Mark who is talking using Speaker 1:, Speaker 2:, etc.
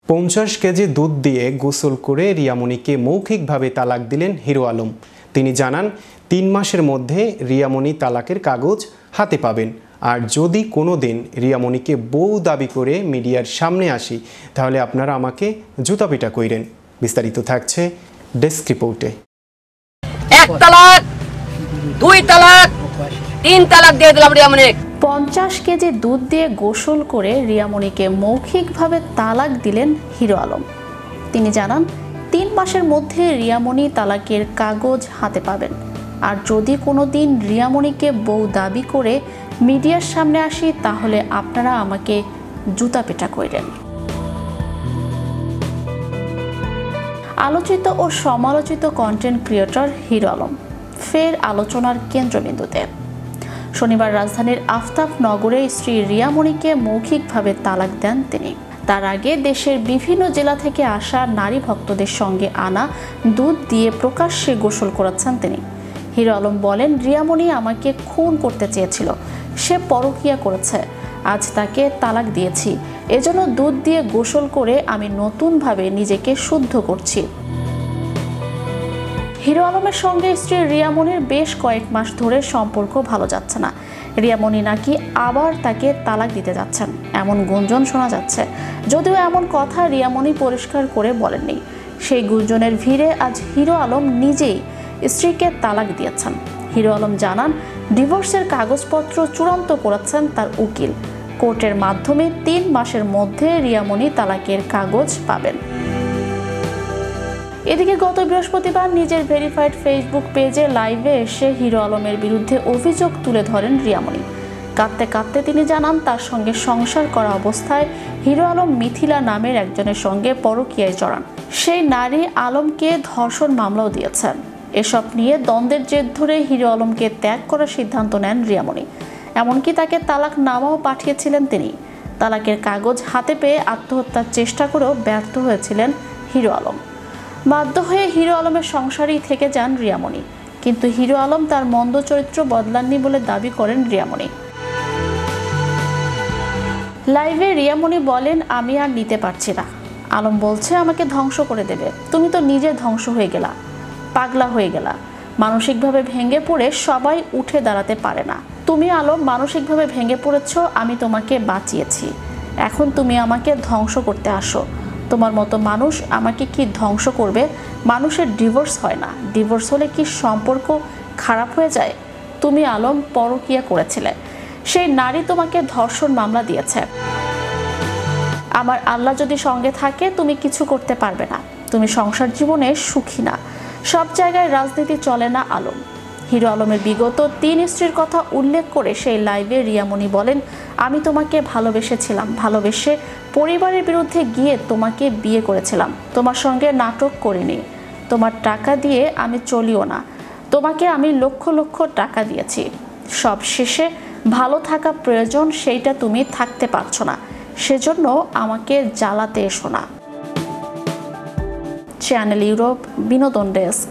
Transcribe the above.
Speaker 1: 50 KG দুধ দিয়ে গোসল করে রিয়ামণিকে মৌখিকভাবে তালাক দিলেন হিরো আলম। তিনি জানান 3 মাসের মধ্যে রিয়ামণি তালাকের কাগজ হাতে পাবেন। আর যদি কোনো দিন রিয়ামণিকে বউ দাবি করে মিডিয়ার সামনে আসি তাহলে আপনারা আমাকে জুতাপিটা কইরেন। বিস্তারিত থাকছে ডেস্ক রিপোর্টে।
Speaker 2: 1 তালাক 2 তালাক 3 তালাক দিয়ে দিলাম রিয়ামণি।
Speaker 3: 50 কেজি দুধ দিয়ে গোসল করে রিয়ামণিকে মৌখিকভাবে তালাক দিলেন হিরো আলম। তিনি জানান 3 মাসের মধ্যে রিয়ামণি তালাকের কাগজ হাতে পাবেন। আর যদি কোনো দিন রিয়ামণিকে বউ দাবি করে মিডিয়ার সামনে আসি তাহলে আপনারা আমাকে জুতা পেটা কইরেন। আলোচিত ও সমালোচিত কন্টেন্ট ক্রিয়েটর হিরো আলম ফের আলোচনার কেন্দ্রবিন্দুতে। শনিবার রাজধানীর আফতাবনগরে স্ত্রী রিয়ামণিকে মৌখিকভাবে তালাক দেন তিনি। তার আগে দেশের বিভিন্ন জেলা থেকে আসা নারী ভক্তদের সঙ্গে আনা দুধ দিয়ে প্রকাশ্যে গোসল করাচ্ছেন তিনি। হিরো আলম বলেন, রিয়ামণি আমাকে খুন করতে চেয়েছিল, সে পরকীয়া করেছে, আজ তাকে তালাক দিয়েছি, এজন্য দুধ দিয়ে গোসল করে আমি নতুনভাবে নিজেকে শুদ্ধ করছি। হিরো আলমের সঙ্গে স্ত্রী রিয়ামণির বেশ কয়েক মাস ধরে সম্পর্ক ভালো যাচ্ছে না। রিয়ামণি নাকি আবার তাকে তালাক দিতে যাচ্ছেন এমন গুঞ্জন শোনা যাচ্ছে। যদিও এমন কথা রিয়ামণি পরিষ্কার করে বলেননি। সেই গুঞ্জনের ভিড়ে আজ হিরো আলম নিজেই স্ত্রীকে তালাক দিয়েছেন। হিরো আলম জানান, ডিভোর্সের কাগজপত্র চূড়ান্ত করেছেন তার উকিল। কোর্টের মাধ্যমে 3 মাসের মধ্যে রিয়ামণি তালাকের কাগজ পাবেন। এদিকে গত বৃহস্পতিবার নিজের ভেরিফাইড ফেসবুক পেজে লাইভে এসে হিরো আলমের বিরুদ্ধে অভিযোগ তুলে ধরেন রিয়ামণি। কাঁদতে কাঁদতে তিনি জানান, তার সঙ্গে সংসার করা অবস্থায় হিরো আলম মিথিলা নামের একজনের সঙ্গে পরকীয়ায় জড়ান। সেই নারী আলমকে ধর্ষণ মামলাও দিয়েছেন। এসব নিয়ে দ্বন্দ্বের জের ধরে হিরো আলমকে ত্যাগ করার সিদ্ধান্ত নেন রিয়ামণি। এমনকি তাকে তালাক নামাও পাঠিয়েছিলেন তিনি। তালাকের কাগজ হাতে পেয়ে আত্মহত্যার চেষ্টা করেও ব্যর্থ হয়েছিলেন হিরো আলম। বাধ্য হয়ে হিরো আলমের সংসারেই থেকে যান রিয়ামণি। কিন্তু হিরো আলম তার মন্দ চরিত্র বদলাননি বলে দাবি করেন রিয়ামণি। লাইভে রিয়ামণি বলেন, আমি আর নিতে পারছি না। আলম বলছে আমাকে ধ্বংস করে দেবে। তুমি তো নিজে ধ্বংস হয়ে গেলা, পাগলা হয়ে গেলা। মানসিকভাবে ভেঙে পড়ে সবাই উঠে দাঁড়াতে পারে না। তুমি আলম মানসিকভাবে ভেঙে পড়েছ, আমি তোমাকে বাঁচিয়েছি। এখন তুমি আমাকে ধ্বংস করতে আসো। তোমার মতো মানুষ আমাকে কি ধ্বংস করবে? মানুষের ডিভোর্স হয় না, ডিভোর্স হলে কি সম্পর্ক খারাপ হয়ে যায়? তুমি আলম পরকীয়া করেছিলে, সেই নারী তোমাকে ধর্ষণ মামলা দিয়েছে। আমার আল্লাহ যদি সঙ্গে থাকে তুমি কিছু করতে পারবে না। তুমি সংসার জীবনে সুখী না। সব জায়গায় রাজনীতি চলে না আলম। হিরো আলমের বিগত 3 স্ত্রীর কথা উল্লেখ করে সেই লাইভে রিয়ামণি বলেন, আমি তোমাকে ভালোবেসেছিলাম, ভালোবেসে পরিবারের বিরুদ্ধে গিয়ে তোমাকে বিয়ে করেছিলাম। তোমার সঙ্গে নাটক করিনি। তোমার টাকা দিয়ে আমি চলিও না। তোমাকে আমি লক্ষ লক্ষ টাকা দিয়েছি। সব শেষে ভালো থাকা প্রয়োজন, সেইটা তুমি থাকতে পারছো না, সেজন্য আমাকে জ্বালাতে এসো না। চ্যানেল ইউরোপ বিনোদন ডেস্ক।